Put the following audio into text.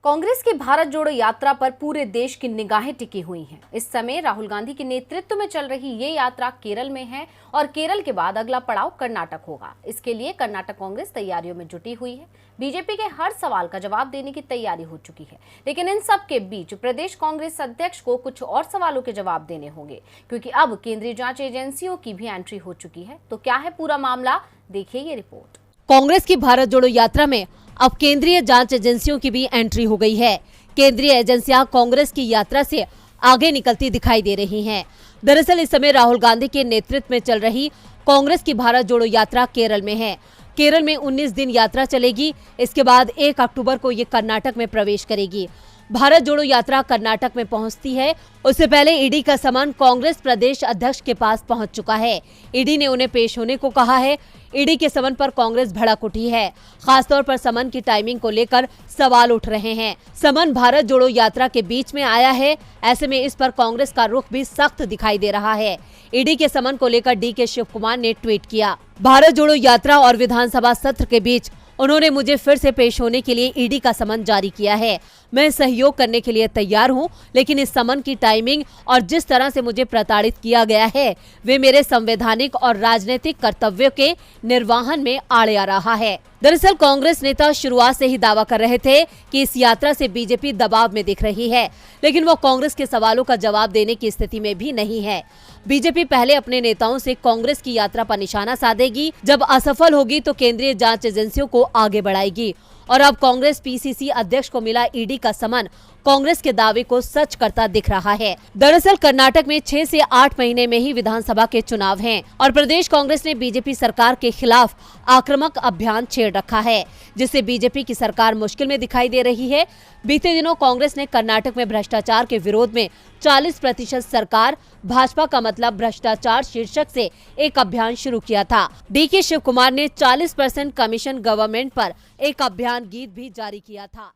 कांग्रेस की भारत जोड़ो यात्रा पर पूरे देश की निगाहें टिकी हुई हैं। इस समय राहुल गांधी के नेतृत्व में चल रही ये यात्रा केरल में है और केरल के बाद अगला पड़ाव कर्नाटक होगा। इसके लिए कर्नाटक कांग्रेस तैयारियों में जुटी हुई है। बीजेपी के हर सवाल का जवाब देने की तैयारी हो चुकी है, लेकिन इन सब के बीच प्रदेश कांग्रेस अध्यक्ष को कुछ और सवालों के जवाब देने होंगे, क्योंकि अब केंद्रीय जांच एजेंसियों की भी एंट्री हो चुकी है। तो क्या है पूरा मामला, देखिए ये रिपोर्ट। कांग्रेस की भारत जोड़ो यात्रा में अब केंद्रीय जांच एजेंसियों की भी एंट्री हो गई है। केंद्रीय एजेंसियां कांग्रेस की यात्रा से आगे निकलती दिखाई दे रही हैं। दरअसल इस समय राहुल गांधी के नेतृत्व में चल रही कांग्रेस की भारत जोड़ो यात्रा केरल में है। केरल में 19 दिन यात्रा चलेगी। इसके बाद 1 अक्टूबर को ये कर्नाटक में प्रवेश करेगी। भारत जोड़ो यात्रा कर्नाटक में पहुंचती है, उससे पहले ईडी का समन कांग्रेस प्रदेश अध्यक्ष के पास पहुंच चुका है। ईडी ने उन्हें पेश होने को कहा है। ईडी के समन पर कांग्रेस भड़क उठी है। खासतौर पर समन की टाइमिंग को लेकर सवाल उठ रहे हैं। समन भारत जोड़ो यात्रा के बीच में आया है, ऐसे में इस पर कांग्रेस का रुख भी सख्त दिखाई दे रहा है। ईडी के समन को लेकर डीके शिव कुमार ने ट्वीट किया। भारत जोड़ो यात्रा और विधानसभा सत्र के बीच उन्होंने मुझे फिर से पेश होने के लिए ईडी का समन जारी किया है। मैं सहयोग करने के लिए तैयार हूं, लेकिन इस समन की टाइमिंग और जिस तरह से मुझे प्रताड़ित किया गया है, वे मेरे संवैधानिक और राजनीतिक कर्तव्यों के निर्वहन में आड़े आ रहा है। दरअसल कांग्रेस नेता शुरुआत से ही दावा कर रहे थे कि इस यात्रा से बीजेपी दबाव में दिख रही है, लेकिन वो कांग्रेस के सवालों का जवाब देने की स्थिति में भी नहीं है। बीजेपी पहले अपने नेताओं से कांग्रेस की यात्रा पर निशाना साधेगी, जब असफल होगी तो केंद्रीय जांच एजेंसियों को आगे बढ़ाएगी। और अब कांग्रेस पीसीसी अध्यक्ष को मिला ईडी का समन कांग्रेस के दावे को सच करता दिख रहा है। दरअसल कर्नाटक में 6 से 8 महीने में ही विधानसभा के चुनाव हैं और प्रदेश कांग्रेस ने बीजेपी सरकार के खिलाफ आक्रामक अभियान छेड़ रखा है, जिससे बीजेपी की सरकार मुश्किल में दिखाई दे रही है। बीते दिनों कांग्रेस ने कर्नाटक में भ्रष्टाचार के विरोध में 40% सरकार भाजपा का मतलब भ्रष्टाचार शीर्षक से एक अभियान शुरू किया था। डीके शिव कुमार ने 40% कमीशन गवर्नमेंट पर एक अभियान गीत भी जारी किया था।